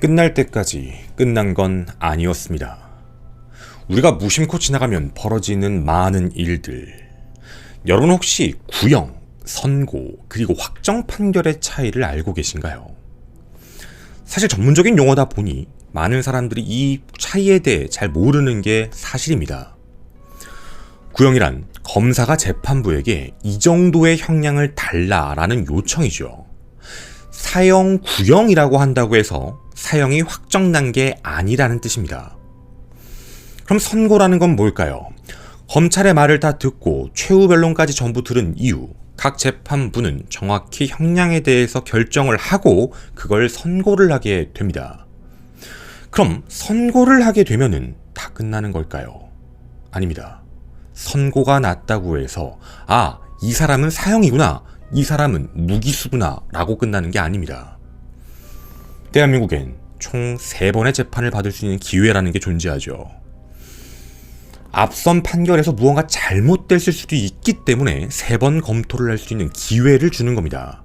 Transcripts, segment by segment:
끝날 때까지 끝난 건 아니었습니다. 우리가 무심코 지나가면 벌어지는 많은 일들. 여러분 혹시 구형, 선고, 그리고 확정 판결의 차이를 알고 계신가요? 사실 전문적인 용어다 보니 많은 사람들이 이 차이에 대해 잘 모르는 게 사실입니다. 구형이란 검사가 재판부에게 이 정도의 형량을 달라라는 요청이죠. 사형 구형이라고 한다고 해서 사형이 확정난 게 아니라는 뜻입니다. 그럼 선고라는 건 뭘까요? 검찰의 말을 다 듣고 최후 변론까지 전부 들은 이후 각 재판부는 정확히 형량에 대해서 결정을 하고 그걸 선고를 하게 됩니다. 그럼 선고를 하게 되면은 다 끝나는 걸까요? 아닙니다. 선고가 났다고 해서 이 사람은 사형이구나, 이 사람은 무기수구나 라고 끝나는 게 아닙니다. 대한민국엔 총 3번의 재판을 받을 수 있는 기회라는 게 존재하죠. 앞선 판결에서 무언가 잘못됐을 수도 있기 때문에 3번 검토를 할 수 있는 기회를 주는 겁니다.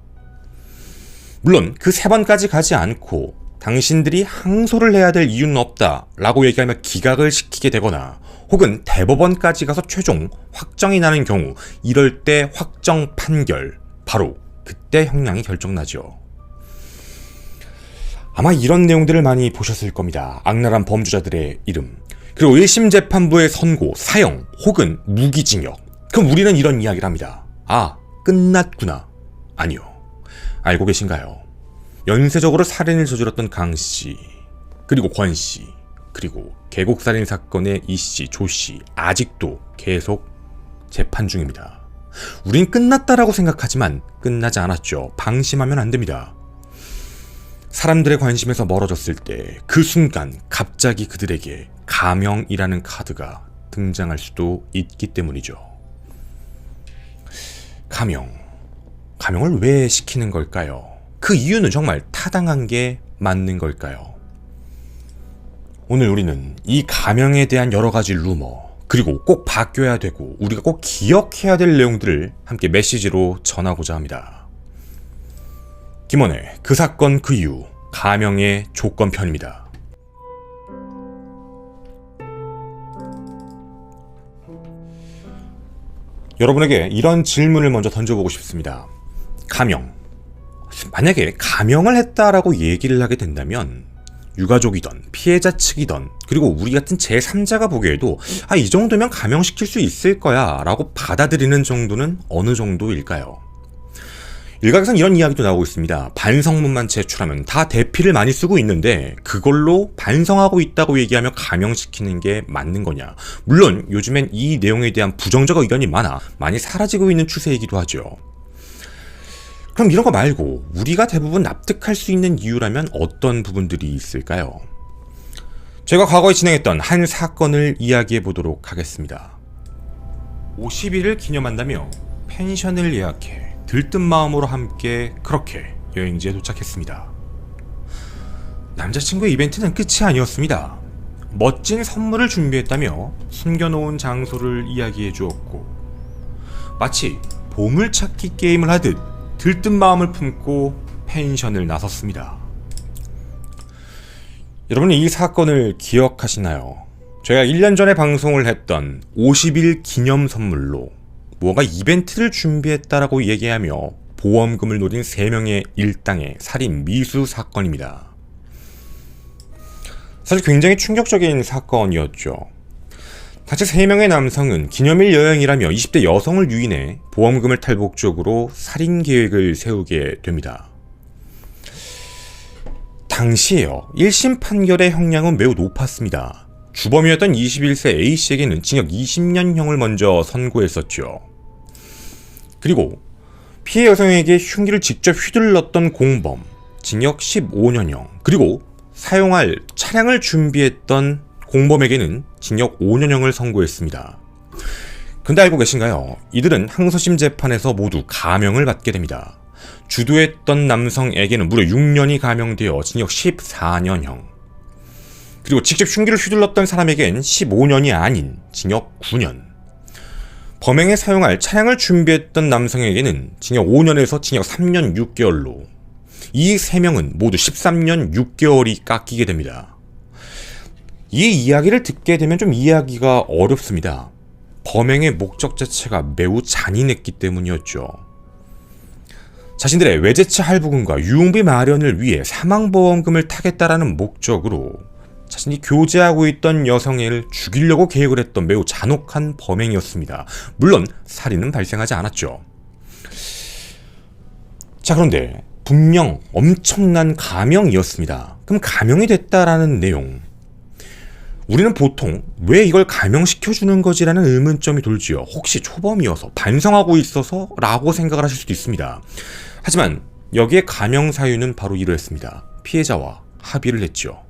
물론 그 3번까지 가지 않고 당신들이 항소를 해야 될 이유는 없다 라고 얘기하며 기각을 시키게 되거나 혹은 대법원까지 가서 최종 확정이 나는 경우, 이럴 때 확정 판결, 바로 그때 형량이 결정나죠. 아마 이런 내용들을 많이 보셨을 겁니다. 악랄한 범죄자들의 이름, 그리고 1심 재판부의 선고, 사형 혹은 무기징역. 그럼 우리는 이런 이야기를 합니다. 끝났구나. 아니요. 알고 계신가요? 연쇄적으로 살인을 저질렀던 강씨, 그리고 권씨, 그리고 계곡살인 사건의 이씨, 조씨 아직도 계속 재판 중입니다. 우린 끝났다라고 생각하지만 끝나지 않았죠. 방심하면 안 됩니다. 사람들의 관심에서 멀어졌을 때 그 순간 갑자기 그들에게 가명이라는 카드가 등장할 수도 있기 때문이죠. 가명을 왜 시키는 걸까요? 그 이유는 정말 타당한 게 맞는 걸까요? 오늘 우리는 이 가명에 대한 여러 가지 루머, 그리고 꼭 바뀌어야 되고 우리가 꼭 기억해야 될 내용들을 함께 메시지로 전하고자 합니다. 김원의 그 사건 그 이유, 가명의 조건편입니다. 여러분에게 이런 질문을 먼저 던져보고 싶습니다. 가명. 만약에 가명을 했다라고 얘기를 하게 된다면 유가족이던 피해자 측이던 그리고 우리 같은 제3자가 보기에도 이 정도면 가명시킬 수 있을 거야 라고 받아들이는 정도는 어느 정도일까요? 일각에선 이런 이야기도 나오고 있습니다. 반성문만 제출하면 다 대피를 많이 쓰고 있는데 그걸로 반성하고 있다고 얘기하며 가명시키는 게 맞는 거냐. 물론 요즘엔 이 내용에 대한 부정적 의견이 많이 사라지고 있는 추세이기도 하죠. 그럼 이런 거 말고 우리가 대부분 납득할 수 있는 이유라면 어떤 부분들이 있을까요? 제가 과거에 진행했던 한 사건을 이야기해 보도록 하겠습니다. 50일을 기념한다며 펜션을 예약해 들뜬 마음으로 함께 그렇게 여행지에 도착했습니다. 남자친구의 이벤트는 끝이 아니었습니다. 멋진 선물을 준비했다며 숨겨놓은 장소를 이야기해 주었고 마치 보물찾기 게임을 하듯 들뜬 마음을 품고 펜션을 나섰습니다. 여러분이 이 사건을 기억하시나요? 제가 1년 전에 방송을 했던 50일 기념 선물로 무언가 이벤트를 준비했다라고 얘기하며 보험금을 노린 3명의 일당의 살인 미수 사건입니다. 사실 굉장히 충격적인 사건이었죠. 당시 3명의 남성은 기념일 여행이라며 20대 여성을 유인해 보험금을 탈 목적으로 살인 계획을 세우게 됩니다. 당시에요, 1심 판결의 형량은 매우 높았습니다. 주범이었던 21세 A씨에게는 징역 20년형을 먼저 선고했었죠. 그리고 피해 여성에게 흉기를 직접 휘둘렀던 공범, 징역 15년형, 그리고 사용할 차량을 준비했던 공범에게는 징역 5년형을 선고했습니다. 근데 알고 계신가요? 이들은 항소심 재판에서 모두 가명을 받게 됩니다. 주도했던 남성에게는 무려 6년이 가명되어 징역 14년형, 그리고 직접 흉기를 휘둘렀던 사람에겐 15년이 아닌 징역 9년, 범행에 사용할 차량을 준비했던 남성에게는 징역 5년에서 징역 3년 6개월로 이 3명은 모두 13년 6개월이 깎이게 됩니다. 이 이야기를 듣게 되면 좀 이해하기가 어렵습니다. 범행의 목적 자체가 매우 잔인했기 때문이었죠. 자신들의 외제차 할부금과 유흥비 마련을 위해 사망보험금을 타겠다라는 목적으로 자신이 교제하고 있던 여성을 죽이려고 계획을 했던 매우 잔혹한 범행이었습니다. 물론 살인은 발생하지 않았죠. 자, 그런데 분명 엄청난 감형이었습니다. 그럼 감형이 됐다라는 내용, 우리는 보통 왜 이걸 감형시켜주는 거지라는 의문점이 돌지요. 혹시 초범이어서 반성하고 있어서 라고 생각을 하실 수도 있습니다. 하지만 여기에 감형 사유는 바로 이러했습니다. 피해자와 합의를 했죠.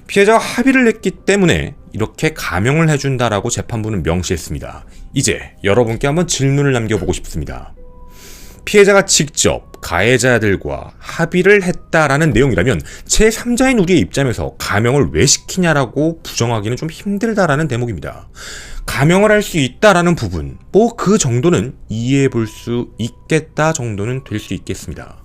피해자와 합의를 했기 때문에 이렇게 감형을 해준다라고 재판부는 명시했습니다. 이제 여러분께 한번 질문을 남겨보고 싶습니다. 피해자가 직접 가해자들과 합의를 했다라는 내용이라면 제3자인 우리의 입장에서 감형을 왜 시키냐라고 부정하기는 좀 힘들다라는 대목입니다. 감형을 할 수 있다라는 부분, 뭐 그 정도는 이해해 볼 수 있겠다 정도는 될 수 있겠습니다.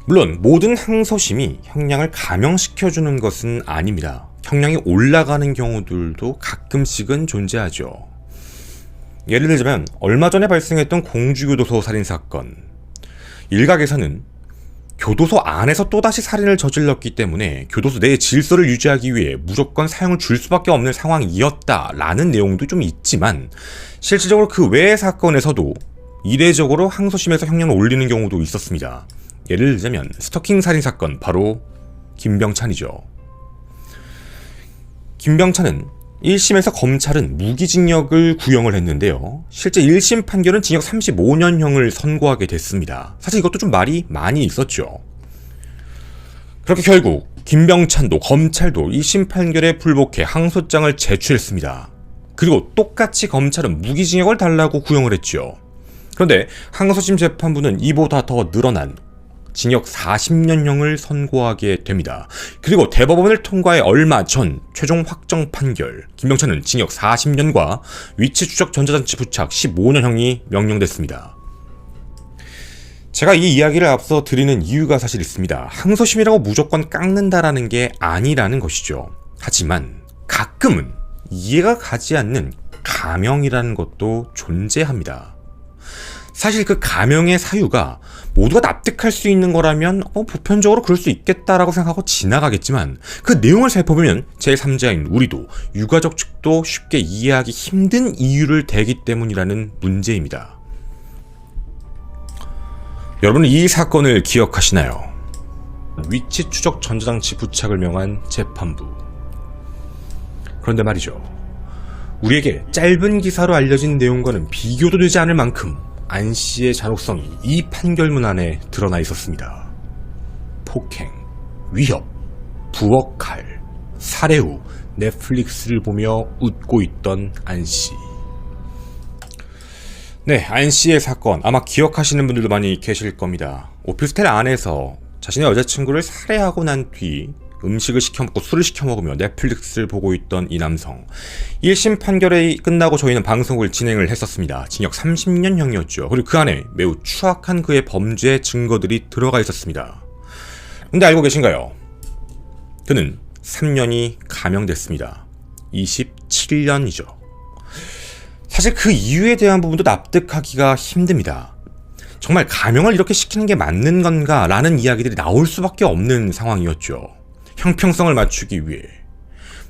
물론 모든 항소심이 형량을 감형시켜주는 것은 아닙니다. 형량이 올라가는 경우들도 가끔씩은 존재하죠. 예를 들자면 얼마 전에 발생했던 공주교도소 살인사건, 일각에서는 교도소 안에서 또다시 살인을 저질렀기 때문에 교도소 내의 질서를 유지하기 위해 무조건 사형을 줄 수밖에 없는 상황이었다라는 내용도 좀 있지만, 실질적으로 그 외의 사건에서도 이례적으로 항소심에서 형량을 올리는 경우도 있었습니다. 예를 들자면 스토킹 살인사건, 바로 김병찬이죠. 김병찬은 1심에서 검찰은 무기징역을 구형을 했는데요. 실제 1심 판결은 징역 35년형을 선고하게 됐습니다. 사실 이것도 좀 말이 많이 있었죠. 그렇게 결국 김병찬도 검찰도 1심 판결에 불복해 항소장을 제출했습니다. 그리고 똑같이 검찰은 무기징역을 달라고 구형을 했죠. 그런데 항소심 재판부는 이보다 더 늘어난 징역 40년형을 선고하게 됩니다. 그리고 대법원을 통과해 얼마 전 최종 확정 판결, 김병찬은 징역 40년과 위치 추적 전자장치 부착 15년형이 명령됐습니다. 제가 이 이야기를 앞서 드리는 이유가 사실 있습니다. 항소심이라고 무조건 깎는다라는 게 아니라는 것이죠. 하지만 가끔은 이해가 가지 않는 감형이라는 것도 존재합니다. 사실 그 감형의 사유가 모두가 납득할 수 있는 거라면 보편적으로 그럴 수 있겠다라고 생각하고 지나가겠지만, 그 내용을 살펴보면 제3자인 우리도 유가족 측도 쉽게 이해하기 힘든 이유를 대기 때문이라는 문제입니다. 여러분은 이 사건을 기억하시나요? 위치 추적 전자장치 부착을 명한 재판부. 그런데 말이죠, 우리에게 짧은 기사로 알려진 내용과는 비교도 되지 않을 만큼 안 씨의 잔혹성이 이 판결문 안에 드러나 있었습니다. 폭행, 위협, 부엌칼, 살해 후 넷플릭스를 보며 웃고 있던 안 씨. 네, 안 씨의 사건 아마 기억하시는 분들도 많이 계실 겁니다. 오피스텔 안에서 자신의 여자친구를 살해하고 난 뒤 음식을 시켜먹고 술을 시켜먹으며 넷플릭스를 보고 있던 이 남성. 1심 판결이 끝나고 저희는 방송을 진행을 했었습니다. 징역 30년형이었죠. 그리고 그 안에 매우 추악한 그의 범죄 증거들이 들어가 있었습니다. 근데 알고 계신가요? 그는 3년이 감형됐습니다. 27년이죠. 사실 그 이유에 대한 부분도 납득하기가 힘듭니다. 정말 감형을 이렇게 시키는 게 맞는 건가? 라는 이야기들이 나올 수밖에 없는 상황이었죠. 형평성을 맞추기 위해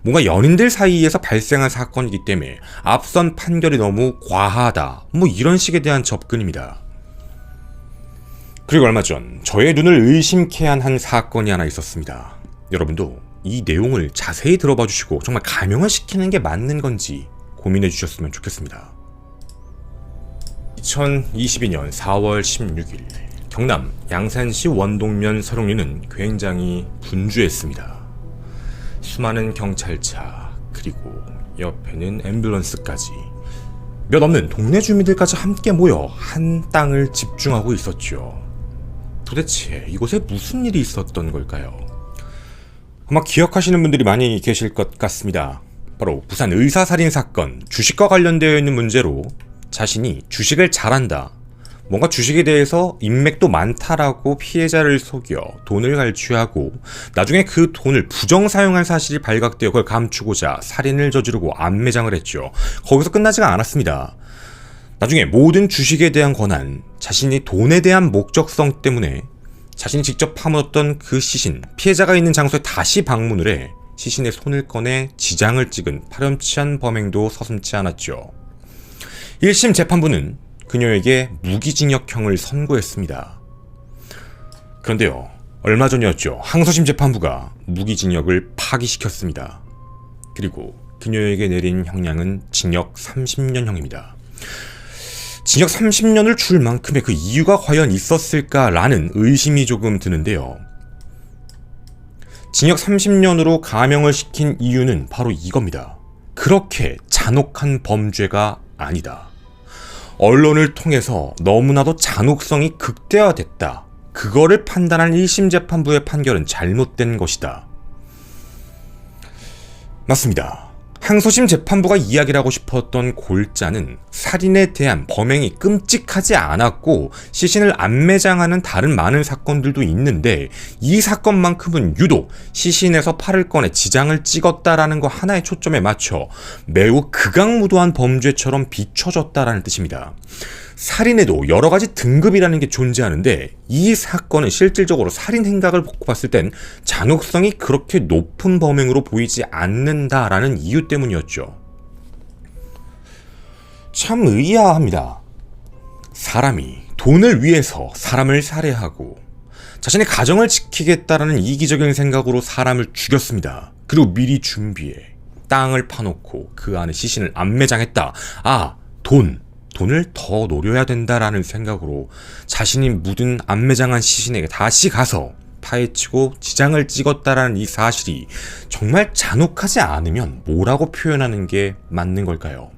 뭔가 연인들 사이에서 발생한 사건이기 때문에 앞선 판결이 너무 과하다, 뭐 이런 식에 대한 접근입니다. 그리고 얼마 전 저의 눈을 의심케 한 사건이 하나 있었습니다. 여러분도 이 내용을 자세히 들어봐 주시고 정말 감형을 시키는 게 맞는 건지 고민해 주셨으면 좋겠습니다. 2022년 4월 16일 경남 양산시 원동면 서룡리는 굉장히 분주했습니다. 수많은 경찰차, 그리고 옆에는 앰뷸런스까지 몇 없는 동네 주민들까지 함께 모여 한 땅을 집중하고 있었죠. 도대체 이곳에 무슨 일이 있었던 걸까요? 아마 기억하시는 분들이 많이 계실 것 같습니다. 바로 부산 의사살인 사건, 주식과 관련되어 있는 문제로 자신이 주식을 잘한다, 뭔가 주식에 대해서 인맥도 많다라고 피해자를 속여 돈을 갈취하고 나중에 그 돈을 부정 사용한 사실이 발각되어 그걸 감추고자 살인을 저지르고 암매장을 했죠. 거기서 끝나지가 않았습니다. 나중에 모든 주식에 대한 권한, 자신이 돈에 대한 목적성 때문에 자신이 직접 파묻었던 그 시신, 피해자가 있는 장소에 다시 방문을 해 시신의 손을 꺼내 지장을 찍은 파렴치한 범행도 서슴지 않았죠. 1심 재판부는 그녀에게 무기징역형을 선고했습니다. 그런데요, 얼마 전이었죠. 항소심 재판부가 무기징역을 파기시켰습니다. 그리고 그녀에게 내린 형량은 징역 30년형입니다. 징역 30년을 줄 만큼의 그 이유가 과연 있었을까라는 의심이 조금 드는데요. 징역 30년으로 감형을 시킨 이유는 바로 이겁니다. 그렇게 잔혹한 범죄가 아니다. 언론을 통해서 너무나도 잔혹성이 극대화됐다. 그거를 판단한 1심 재판부의 판결은 잘못된 것이다. 맞습니다. 항소심 재판부가 이야기를 하고 싶었던 골자는 살인에 대한 범행이 끔찍하지 않았고 시신을 암매장하는 다른 많은 사건들도 있는데 이 사건만큼은 유독 시신에서 팔을 꺼내 지장을 찍었다라는 거 하나의 초점에 맞춰 매우 극악무도한 범죄처럼 비춰졌다라는 뜻입니다. 살인에도 여러 가지 등급이라는 게 존재하는데 이 사건은 실질적으로 살인 행각을 보고 봤을 땐 잔혹성이 그렇게 높은 범행으로 보이지 않는다라는 이유 때문이었죠. 참 의아합니다. 사람이 돈을 위해서 사람을 살해하고 자신의 가정을 지키겠다라는 이기적인 생각으로 사람을 죽였습니다. 그리고 미리 준비해 땅을 파놓고 그 안에 시신을 암매장했다. 돈을 더 노려야 된다라는 생각으로 자신이 묻은 암매장한 시신에게 다시 가서 파헤치고 지장을 찍었다라는 이 사실이 정말 잔혹하지 않으면 뭐라고 표현하는 게 맞는 걸까요?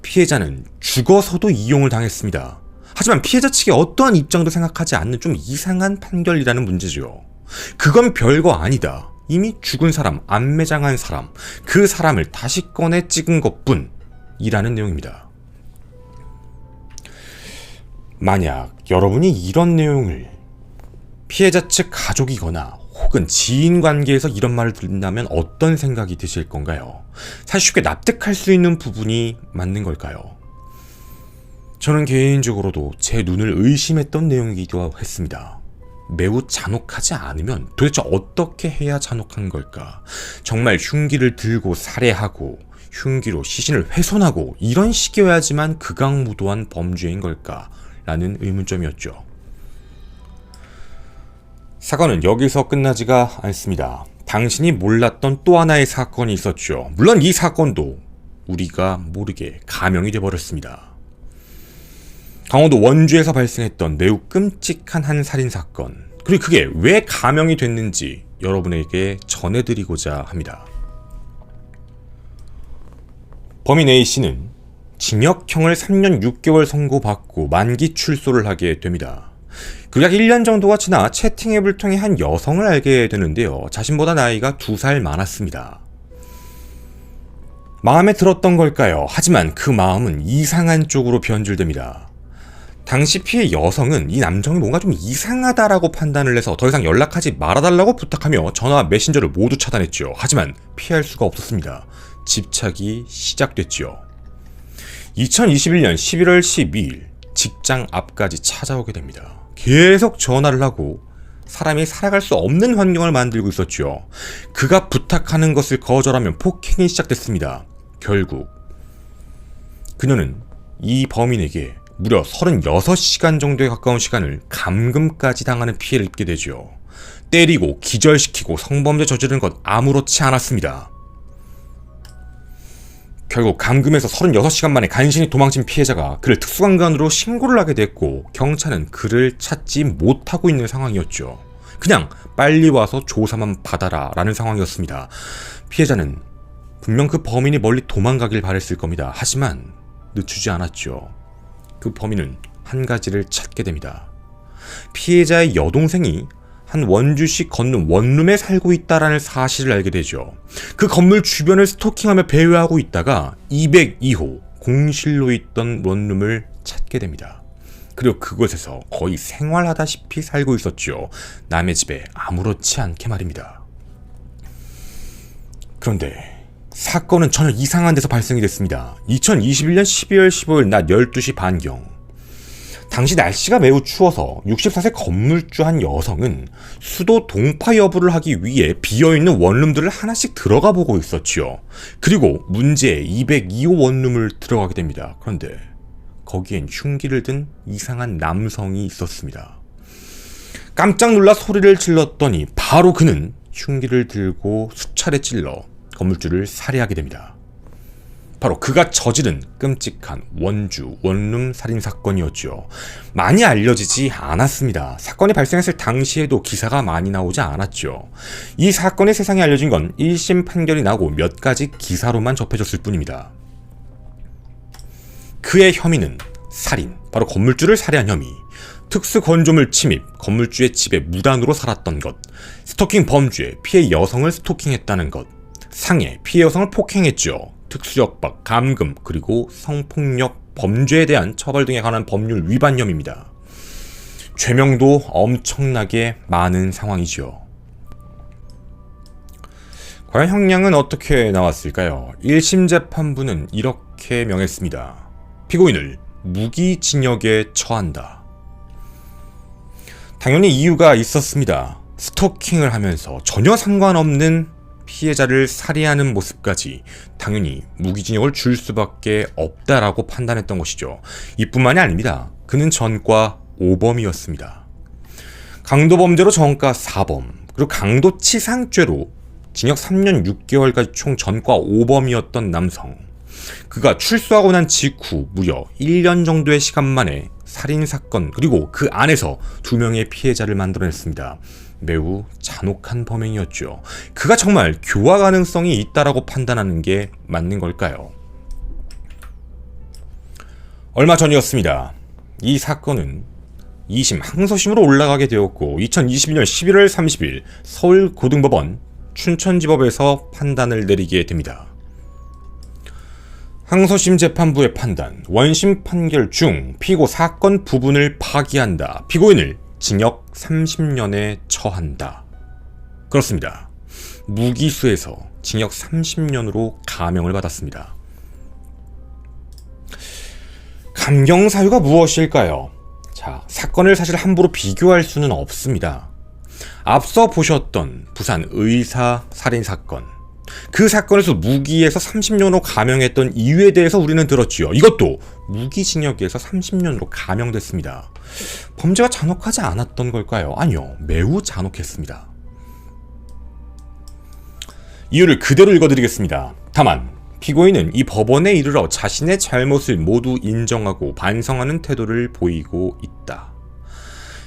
피해자는 죽어서도 이용을 당했습니다. 하지만 피해자 측의 어떠한 입장도 생각하지 않는 좀 이상한 판결이라는 문제죠. 그건 별거 아니다. 이미 죽은 사람, 암매장한 사람, 그 사람을 다시 꺼내 찍은 것뿐이라는 내용입니다. 만약 여러분이 이런 내용을 피해자 측 가족이거나 혹은 지인 관계에서 이런 말을 듣는다면 어떤 생각이 드실 건가요? 사실 쉽게 납득할 수 있는 부분이 맞는 걸까요? 저는 개인적으로도 제 눈을 의심했던 내용이기도 했습니다. 매우 잔혹하지 않으면 도대체 어떻게 해야 잔혹한 걸까? 정말 흉기를 들고 살해하고 흉기로 시신을 훼손하고 이런 식이어야지만 극악무도한 범죄인 걸까? 라는 의문점이었죠. 사건은 여기서 끝나지가 않습니다. 당신이 몰랐던 또 하나의 사건이 있었죠. 물론 이 사건도 우리가 모르게 감형이 돼버렸습니다. 강원도 원주에서 발생했던 매우 끔찍한 한 살인사건, 그리고 그게 왜 감형이 됐는지 여러분에게 전해드리고자 합니다. 범인 A씨는 징역형을 3년 6개월 선고받고 만기 출소를 하게 됩니다. 그리고 약 1년 정도가 지나 채팅앱을 통해 한 여성을 알게 되는데요. 자신보다 나이가 2살 많았습니다. 마음에 들었던 걸까요? 하지만 그 마음은 이상한 쪽으로 변질됩니다. 당시 피해 여성은 이 남성이 뭔가 좀 이상하다라고 판단을 해서 더 이상 연락하지 말아달라고 부탁하며 전화와 메신저를 모두 차단했죠. 하지만 피할 수가 없었습니다. 집착이 시작됐죠. 2021년 11월 12일 직장 앞까지 찾아오게 됩니다. 계속 전화를 하고 사람이 살아갈 수 없는 환경을 만들고 있었죠. 그가 부탁하는 것을 거절하면 폭행이 시작됐습니다. 결국 그녀는 이 범인에게 무려 36시간 정도에 가까운 시간을 감금까지 당하는 피해를 입게 되죠. 때리고 기절시키고 성범죄 저지른 것 아무렇지 않았습니다. 결국 감금에서 36시간 만에 간신히 도망친 피해자가 그를 특수강간으로 신고를 하게 됐고 경찰은 그를 찾지 못하고 있는 상황이었죠. 그냥 빨리 와서 조사만 받아라 라는 상황이었습니다. 피해자는 분명 그 범인이 멀리 도망가길 바랬을 겁니다. 하지만 늦추지 않았죠. 그 범인은 한 가지를 찾게 됩니다. 피해자의 여동생이 한 원주시 건너 원룸에 살고 있다라는 사실을 알게 되죠. 그 건물 주변을 스토킹하며 배회하고 있다가 202호 공실로 있던 원룸을 찾게 됩니다. 그리고 그곳에서 거의 생활하다시피 살고 있었죠. 남의 집에 아무렇지 않게 말입니다. 그런데 사건은 전혀 이상한 데서 발생이 됐습니다. 2021년 12월 15일 낮 12시 반경. 당시 날씨가 매우 추워서 64세 건물주 한 여성은 수도 동파 여부를 하기 위해 비어있는 원룸들을 하나씩 들어가 보고 있었지요. 그리고 문제의 202호 원룸을 들어가게 됩니다. 그런데 거기엔 흉기를 든 이상한 남성이 있었습니다. 깜짝 놀라 소리를 질렀더니 바로 그는 흉기를 들고 수차례 찔러 건물주를 살해하게 됩니다. 바로 그가 저지른 끔찍한 원주 원룸 살인 사건이었죠. 많이 알려지지 않았습니다. 사건이 발생했을 당시에도 기사가 많이 나오지 않았죠. 이 사건이 세상에 알려진 건 1심 판결이 나고 몇 가지 기사로만 접해졌을 뿐입니다. 그의 혐의는 살인, 바로 건물주를 살해한 혐의, 특수건조물 침입, 건물주의 집에 무단으로 살았던 것, 스토킹 범죄, 피해 여성을 스토킹했다는 것, 상해, 피해 여성을 폭행했죠. 특수협박, 감금, 그리고 성폭력 범죄에 대한 처벌 등에 관한 법률 위반 혐의입니다. 죄명도 엄청나게 많은 상황이죠. 과연 형량은 어떻게 나왔을까요? 1심 재판부는 이렇게 명했습니다. 피고인을 무기징역에 처한다. 당연히 이유가 있었습니다. 스토킹을 하면서 전혀 상관없는 피해자를 살해하는 모습까지 당연히 무기징역을 줄 수밖에 없다라고 판단했던 것이죠. 이뿐만이 아닙니다. 그는 전과 5범이었습니다. 강도범죄로 전과 4범, 그리고 강도치상죄로 징역 3년 6개월까지 총 전과 5범이었던 남성. 그가 출소하고 난 직후 무려 1년 정도의 시간 만에 살인사건, 그리고 그 안에서 2명의 피해자를 만들어냈습니다. 매우 잔혹한 범행이었죠. 그가 정말 교화 가능성이 있다라고 판단하는 게 맞는 걸까요? 얼마 전이었습니다. 이 사건은 2심 항소심으로 올라가게 되었고 2022년 11월 30일 서울고등법원 춘천지법에서 판단을 내리게 됩니다. 항소심 재판부의 판단, 원심 판결 중 피고 사건 부분을 파기한다. 피고인을 징역 30년에 처한다. 그렇습니다. 무기수에서 징역 30년으로 감형을 받았습니다. 감경 사유가 무엇일까요? 자, 사건을 사실 함부로 비교할 수는 없습니다. 앞서 보셨던 부산 의사 살인 사건, 그 사건에서 무기에서 30년으로 감형했던 이유에 대해서 우리는 들었지요. 이것도 무기징역에서 30년으로 감형됐습니다. 범죄가 잔혹하지 않았던 걸까요? 아니요, 매우 잔혹했습니다. 이유를 그대로 읽어드리겠습니다. 다만 피고인은 이 법원에 이르러 자신의 잘못을 모두 인정하고 반성하는 태도를 보이고 있다.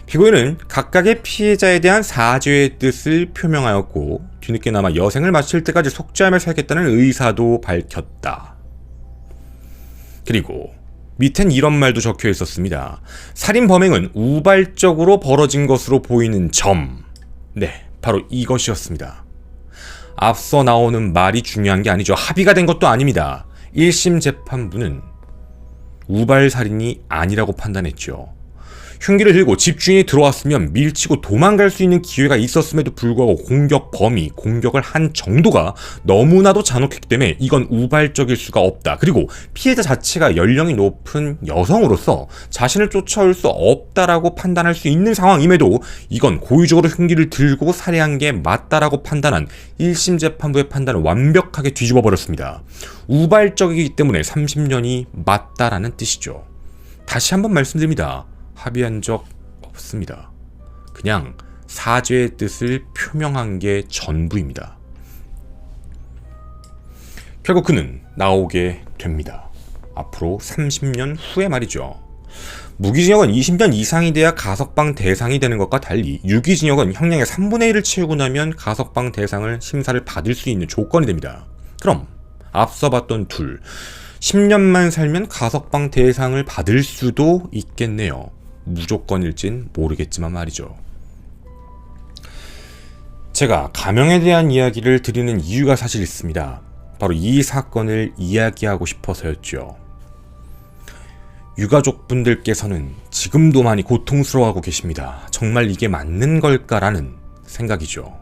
피고인은 각각의 피해자에 대한 사죄의 뜻을 표명하였고 뒤늦게나마 여생을 마칠 때까지 속죄하며 살겠다는 의사도 밝혔다. 그리고 밑엔 이런 말도 적혀 있었습니다. 살인 범행은 우발적으로 벌어진 것으로 보이는 점. 네, 바로 이것이었습니다. 앞서 나오는 말이 중요한 게 아니죠. 합의가 된 것도 아닙니다. 1심 재판부는 우발살인이 아니라고 판단했죠. 흉기를 들고 집주인이 들어왔으면 밀치고 도망갈 수 있는 기회가 있었음에도 불구하고 공격 범위, 공격을 한 정도가 너무나도 잔혹했기 때문에 이건 우발적일 수가 없다. 그리고 피해자 자체가 연령이 높은 여성으로서 자신을 쫓아올 수 없다라고 판단할 수 있는 상황임에도 이건 고의적으로 흉기를 들고 살해한 게 맞다라고 판단한 1심 재판부의 판단을 완벽하게 뒤집어 버렸습니다. 우발적이기 때문에 30년이 맞다라는 뜻이죠. 다시 한번 말씀드립니다. 합의한 적 없습니다. 그냥 사죄의 뜻을 표명한 게 전부입니다. 결국 그는 나오게 됩니다. 앞으로 30년 후에 말이죠. 무기징역은 20년 이상이 돼야 가석방 대상이 되는 것과 달리 유기징역은 형량의 3분의 1을 채우고 나면 가석방 대상을 심사를 받을 수 있는 조건이 됩니다. 그럼 앞서 봤던 둘, 10년만 살면 가석방 대상을 받을 수도 있겠네요. 무조건일진 모르겠지만 말이죠. 제가 감형에 대한 이야기를 드리는 이유가 사실 있습니다. 바로 이 사건을 이야기하고 싶어서였죠. 유가족분들께서는 지금도 많이 고통스러워하고 계십니다. 정말 이게 맞는 걸까라는 생각이죠.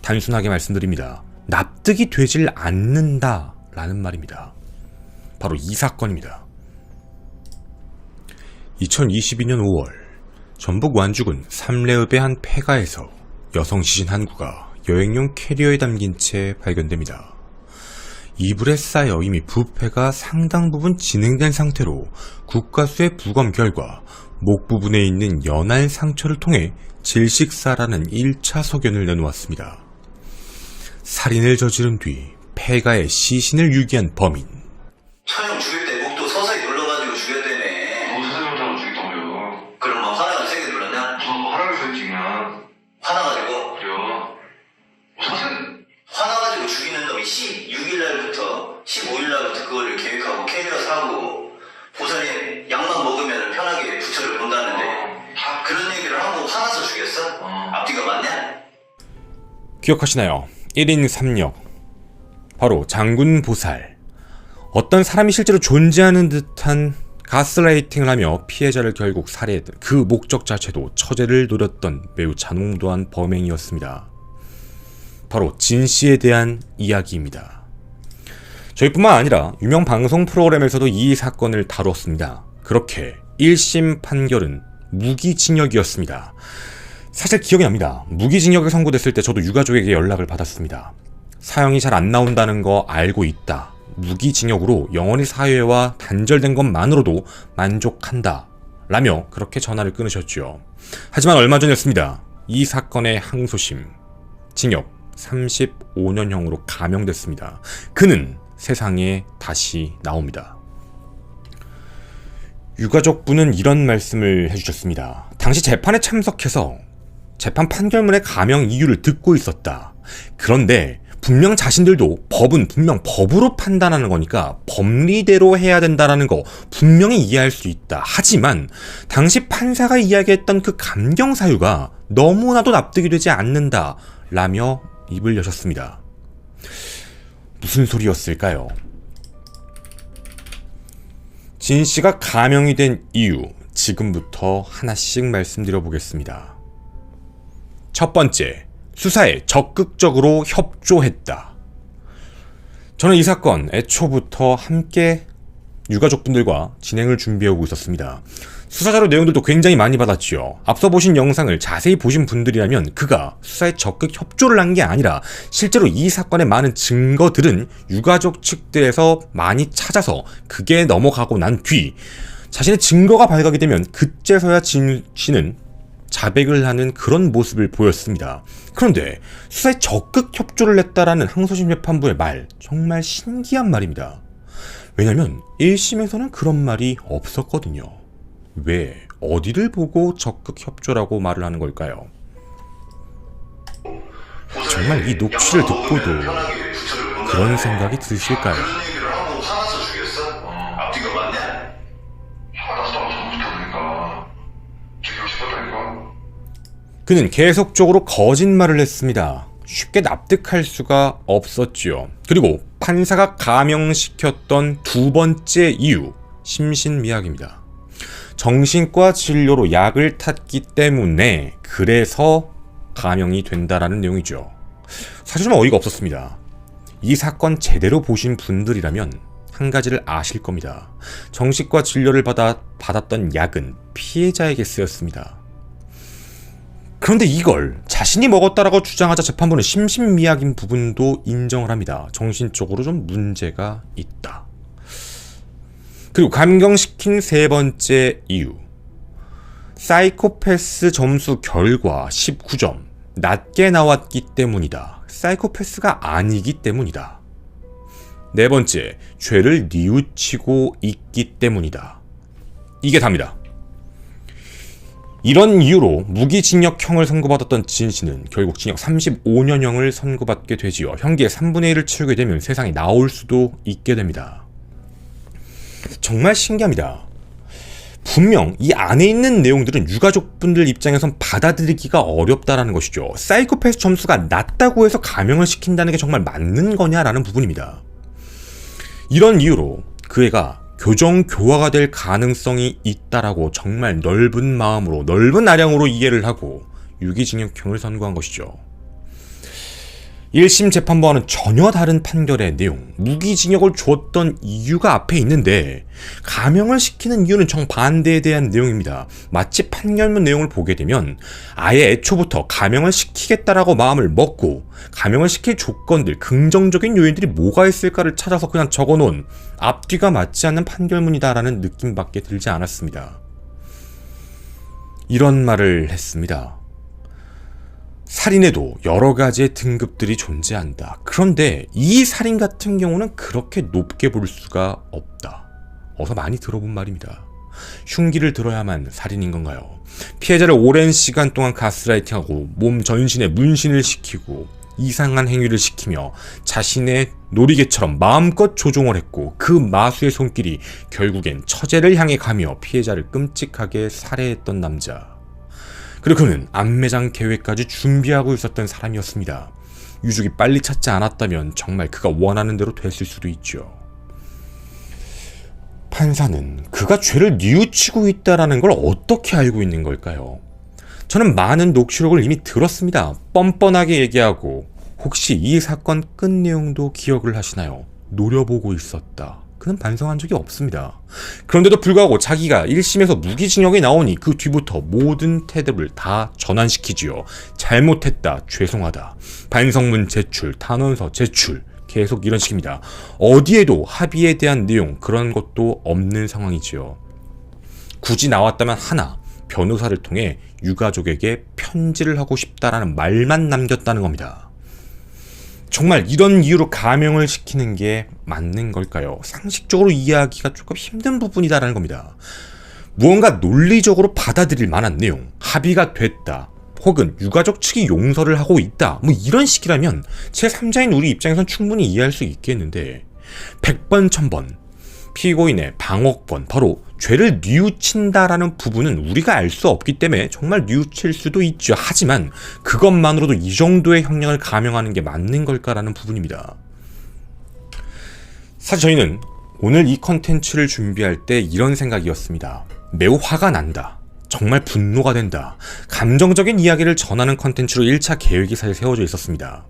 단순하게 말씀드립니다. 납득이 되질 않는다라는 말입니다. 바로 이 사건입니다. 2022년 5월 전북 완주군 삼례읍의 한 폐가에서 여성 시신 한 구가 여행용 캐리어에 담긴 채 발견됩니다. 이불에 쌓여 이미 부패가 상당 부분 진행된 상태로 국과수의 부검 결과 목 부분에 있는 연할 상처를 통해 질식사라는 1차 소견을 내놓았습니다. 살인을 저지른 뒤 폐가에 시신을 유기한 범인. 처형 죽일 때 목도 서서히 눌러가지고 죽였다네. 서서히 혼자만 죽였다고요? 그럼 뭐 화나가 세게 눌렀냐? 화나면서 했지 그냥. 화나가지고? 그래요. 서서히. 화나가지고 죽이는 놈이 16일날부터 15일날부터 그거를 계획하고 캐리어 사고 보살님 약만 먹으면 편하게 부처를 본다는데 그런 얘기를 하고 화나서 죽였어? 앞뒤가 맞냐? 기억하시나요? 1인 3역. 바로 장군 보살. 어떤 사람이 실제로 존재하는 듯한 가스라이팅을 하며 피해자를 결국 살해했던 그 목적 자체도 처제를 노렸던 매우 잔혹도한 범행이었습니다. 바로 진씨에 대한 이야기입니다. 저희뿐만 아니라 유명 방송 프로그램에서도 이 사건을 다뤘습니다. 그렇게 1심 판결은 무기징역이었습니다. 사실 기억이 납니다. 무기징역이 선고됐을 때 저도 유가족에게 연락을 받았습니다. 사형이 잘 안 나온다는 거 알고 있다. 무기징역으로 영원히 사회와 단절된 것만으로도 만족한다. 라며 그렇게 전화를 끊으셨죠. 하지만 얼마 전이었습니다. 이 사건의 항소심, 징역 35년형으로 감형됐습니다. 그는 세상에 다시 나옵니다. 유가족분은 이런 말씀을 해주셨습니다. 당시 재판에 참석해서 재판 판결문의 감형 이유를 듣고 있었다. 그런데 분명 자신들도 법은 분명 법으로 판단하는 거니까 법리대로 해야 된다는 거 분명히 이해할 수 있다. 하지만 당시 판사가 이야기했던 그 감경 사유가 너무나도 납득이 되지 않는다. 라며 입을 여셨습니다. 무슨 소리였을까요? 진 씨가 감형이 된 이유, 지금부터 하나씩 말씀드려 보겠습니다. 첫 번째, 수사에 적극적으로 협조했다. 저는 이 사건 애초부터 함께 유가족분들과 진행을 준비하고 있었습니다. 수사자료 내용들도 굉장히 많이 받았지요. 앞서 보신 영상을 자세히 보신 분들이라면 그가 수사에 적극 협조를 한 게 아니라 실제로 이 사건의 많은 증거들은 유가족 측들에서 많이 찾아서 그게 넘어가고 난 뒤 자신의 증거가 발각이 되면 그제서야 진 씨는 자백을 하는 그런 모습을 보였습니다. 그런데 수사에 적극 협조를 했다라는 항소심 재판부의 말, 정말 신기한 말입니다. 왜냐면 1심에서는 그런 말이 없었거든요. 왜, 어디를 보고 적극 협조라고 말을 하는 걸까요? 정말 이 녹취를 듣고도 그런 생각이 드실까요? 그런 얘기를 하고 화나서 죽였어? 앞뒤가 맞냐? 화나서 못하니까 죽이고 싶었다니까. 그는 계속적으로 거짓말을 했습니다. 쉽게 납득할 수가 없었지요. 그리고 판사가 감형시켰던 두 번째 이유, 심신미약입니다. 정신과 진료로 약을 탔기 때문에 그래서 감형이 된다라는 내용이죠. 사실 좀 어이가 없었습니다. 이 사건 제대로 보신 분들이라면 한 가지를 아실 겁니다. 정신과 진료를 받았던 약은 피해자에게 쓰였습니다. 그런데 이걸 자신이 먹었다라고 주장하자 재판부는 심신미약인 부분도 인정을 합니다. 정신적으로 좀 문제가 있다. 그리고 감경시킨 세 번째 이유, 사이코패스 점수 결과 19점, 낮게 나왔기 때문이다. 사이코패스가 아니기 때문이다. 네 번째, 죄를 뉘우치고 있기 때문이다. 이게 답니다. 이런 이유로 무기징역형을 선고받았던 진 씨는 결국 징역 35년형을 선고받게 되지요. 형기의 3분의 1을 치르게 되면 세상에 나올 수도 있게 됩니다. 정말 신기합니다. 분명 이 안에 있는 내용들은 유가족분들 입장에선 받아들이기가 어렵다라는 것이죠. 사이코패스 점수가 낮다고 해서 감형을 시킨다는 게 정말 맞는 거냐라는 부분입니다. 이런 이유로 그 애가 교정 교화가 될 가능성이 있다라고 정말 넓은 마음으로, 넓은 아량으로 이해를 하고 유기징역형을 선고한 것이죠. 1심 재판부와는 전혀 다른 판결의 내용, 무기징역을 주었던 이유가 앞에 있는데 감형을 시키는 이유는 정반대에 대한 내용입니다. 마치 판결문 내용을 보게 되면 아예 애초부터 감형을 시키겠다라고 마음을 먹고 감형을 시킬 조건들, 긍정적인 요인들이 뭐가 있을까를 찾아서 그냥 적어놓은 앞뒤가 맞지 않는 판결문이다라는 느낌밖에 들지 않았습니다. 이런 말을 했습니다. 살인에도 여러 가지의 등급들이 존재한다. 그런데 이 살인 같은 경우는 그렇게 높게 볼 수가 없다. 어서 많이 들어본 말입니다. 흉기를 들어야만 살인인 건가요? 피해자를 오랜 시간 동안 가스라이팅하고 몸 전신에 문신을 시키고 이상한 행위를 시키며 자신의 놀이개처럼 마음껏 조종을 했고 그 마수의 손길이 결국엔 처제를 향해 가며 피해자를 끔찍하게 살해했던 남자. 그리고 그는 암매장 계획까지 준비하고 있었던 사람이었습니다. 유족이 빨리 찾지 않았다면 정말 그가 원하는 대로 됐을 수도 있죠. 판사는 그가 죄를 뉘우치고 있다는 걸 어떻게 알고 있는 걸까요? 저는 많은 녹취록을 이미 들었습니다. 뻔뻔하게 얘기하고 혹시 이 사건 끝 내용도 기억을 하시나요? 노려보고 있었다. 그는 반성한 적이 없습니다. 그런데도 불구하고 자기가 1심에서 무기징역이 나오니 그 뒤부터 모든 태도를 다 전환시키지요. 잘못했다, 죄송하다, 반성문 제출, 탄원서 제출, 계속 이런 식입니다. 어디에도 합의에 대한 내용 그런 것도 없는 상황이지요. 굳이 나왔다면 하나, 변호사를 통해 유가족에게 편지를 하고 싶다라는 말만 남겼다는 겁니다. 정말 이런 이유로 감형을 시키는 게 맞는 걸까요? 상식적으로 이해하기가 조금 힘든 부분이다라는 겁니다. 무언가 논리적으로 받아들일 만한 내용, 합의가 됐다, 혹은 유가족 측이 용서를 하고 있다, 뭐 이런 식이라면 제3자인 우리 입장에선 충분히 이해할 수 있겠는데 100번 1000번 피고인의 방어권, 바로 죄를 뉘우친다라는 부분은 우리가 알 수 없기 때문에 정말 뉘우칠 수도 있죠. 하지만 그것만으로도 이 정도의 형량을 감형하는 게 맞는 걸까라는 부분입니다. 사실 저희는 오늘 이 컨텐츠를 준비할 때 이런 생각이었습니다. 매우 화가 난다, 정말 분노가 된다, 감정적인 이야기를 전하는 컨텐츠로 1차 계획이 사실 세워져 있었습니다.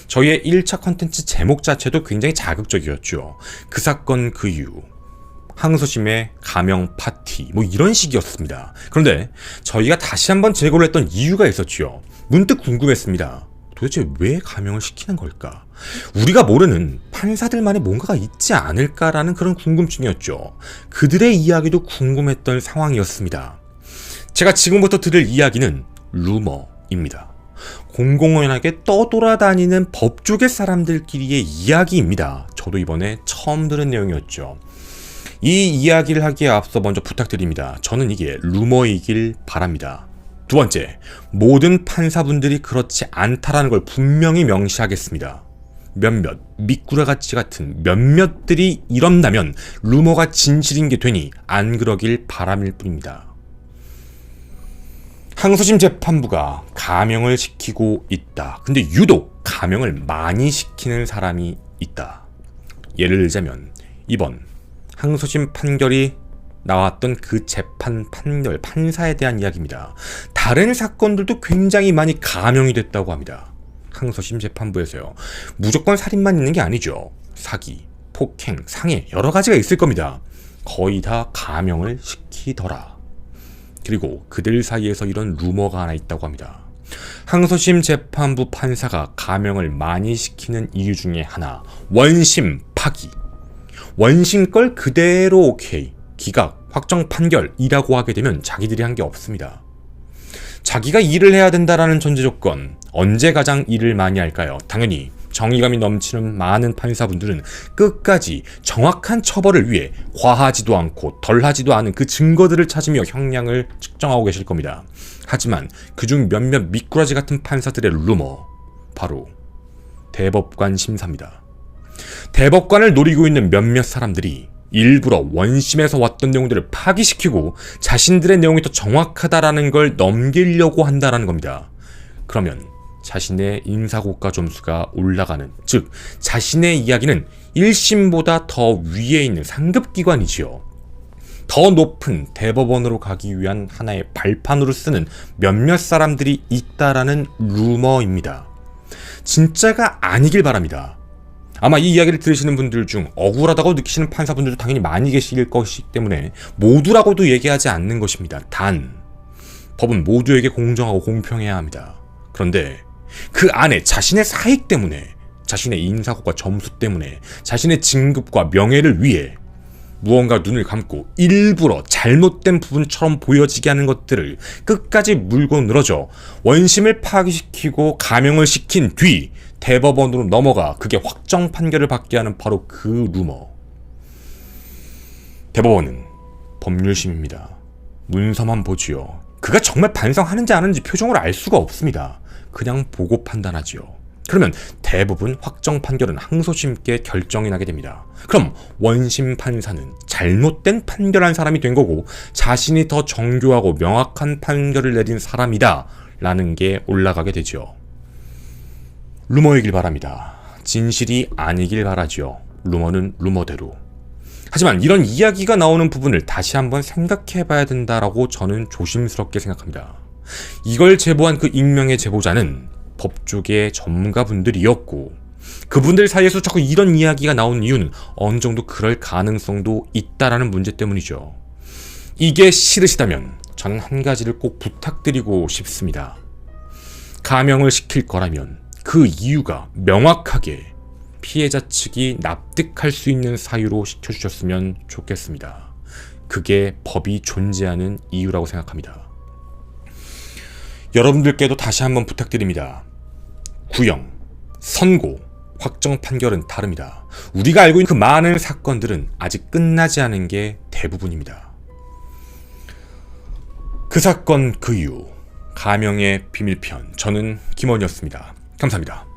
저희의 1차 컨텐츠 제목 자체도 굉장히 자극적이었죠. 그 사건 그 이유, 항소심의 감형 파티, 뭐 이런 식이었습니다. 그런데 저희가 다시 한번 재고를 했던 이유가 있었죠. 문득 궁금했습니다. 도대체 왜 감형을 시키는 걸까? 우리가 모르는 판사들만의 뭔가가 있지 않을까라는 그런 궁금증이었죠. 그들의 이야기도 궁금했던 상황이었습니다. 제가 지금부터 들을 이야기는 루머입니다. 공공연하게 떠돌아다니는 법조계 사람들끼리의 이야기입니다. 저도 이번에 처음 들은 내용이었죠. 이 이야기를 하기에 앞서 먼저 부탁드립니다. 저는 이게 루머이길 바랍니다. 두 번째, 모든 판사분들이 그렇지 않다라는 걸 분명히 명시하겠습니다. 몇몇 미꾸라같이 같은 몇몇들이 이런다면 루머가 진실인 게 되니 안 그러길 바람일 뿐입니다. 항소심 재판부가 감형을 시키고 있다. 근데 유독 감형을 많이 시키는 사람이 있다. 예를 들자면 이번 항소심 판결이 나왔던 그 재판 판결 판사에 대한 이야기입니다. 다른 사건들도 굉장히 많이 감형이 됐다고 합니다. 항소심 재판부에서요. 무조건 살인만 있는 게 아니죠. 사기, 폭행, 상해 여러 가지가 있을 겁니다. 거의 다 감형을 시키더라. 그리고 그들 사이에서 이런 루머가 하나 있다고 합니다. 항소심 재판부 판사가 감형을 많이 시키는 이유 중에 하나, 원심 파기. 원심 걸 그대로 오케이, 기각, 확정 판결이라고 하게 되면 자기들이 한 게 없습니다. 자기가 일을 해야 된다라는 전제 조건, 언제 가장 일을 많이 할까요? 당연히 정의감이 넘치는 많은 판사분들은 끝까지 정확한 처벌을 위해 과하지도 않고 덜하지도 않은 그 증거들을 찾으며 형량을 측정하고 계실 겁니다. 하지만 그중 몇몇 미꾸라지 같은 판사들의 루머, 바로 대법관 심사입니다. 대법관을 노리고 있는 몇몇 사람들이 일부러 원심에서 왔던 내용들을 파기시키고 자신들의 내용이 더 정확하다라는 걸 넘기려고 한다라는 겁니다. 그러면 자신의 인사고가 점수가 올라가는, 즉 자신의 이야기는 1심보다 더 위에 있는 상급기관이지요. 더 높은 대법원으로 가기 위한 하나의 발판으로 쓰는 몇몇 사람들이 있다라는 루머입니다. 진짜가 아니길 바랍니다. 아마 이 이야기를 들으시는 분들 중 억울하다고 느끼시는 판사분들도 당연히 많이 계실 것이기 때문에 모두라고도 얘기하지 않는 것입니다. 단, 법은 모두에게 공정하고 공평해야 합니다. 그런데 그 안에 자신의 사익 때문에, 자신의 인사고과 점수 때문에, 자신의 진급과 명예를 위해 무언가 눈을 감고 일부러 잘못된 부분처럼 보여지게 하는 것들을 끝까지 물고 늘어져 원심을 파기시키고 감형을 시킨 뒤 대법원으로 넘어가 그게 확정 판결을 받게 하는 바로 그 루머. 대법원은 법률심입니다. 문서만 보지요. 그가 정말 반성하는지 안 하는지 표정으로 알 수가 없습니다. 그냥 보고 판단하지요. 그러면 대부분 확정 판결은 항소심께 결정이 나게 됩니다. 그럼 원심 판사는 잘못된 판결한 사람이 된 거고 자신이 더 정교하고 명확한 판결을 내린 사람이다 라는 게 올라가게 되죠. 루머이길 바랍니다. 진실이 아니길 바라죠. 루머는 루머대로. 하지만 이런 이야기가 나오는 부분을 다시 한번 생각해 봐야 된다라고 저는 조심스럽게 생각합니다. 이걸 제보한 그 익명의 제보자는 법조계 전문가분들이었고 그분들 사이에서 자꾸 이런 이야기가 나온 이유는 어느 정도 그럴 가능성도 있다라는 문제 때문이죠. 이게 싫으시다면 저는 한 가지를 꼭 부탁드리고 싶습니다. 감형을 시킬 거라면 그 이유가 명확하게 피해자 측이 납득할 수 있는 사유로 시켜주셨으면 좋겠습니다. 그게 법이 존재하는 이유라고 생각합니다. 여러분들께도 다시 한번 부탁드립니다. 구형, 선고, 확정 판결은 다릅니다. 우리가 알고 있는 그 많은 사건들은 아직 끝나지 않은 게 대부분입니다. 그 사건 그 이유, 감형의 비밀편, 저는 김원이었습니다. 감사합니다.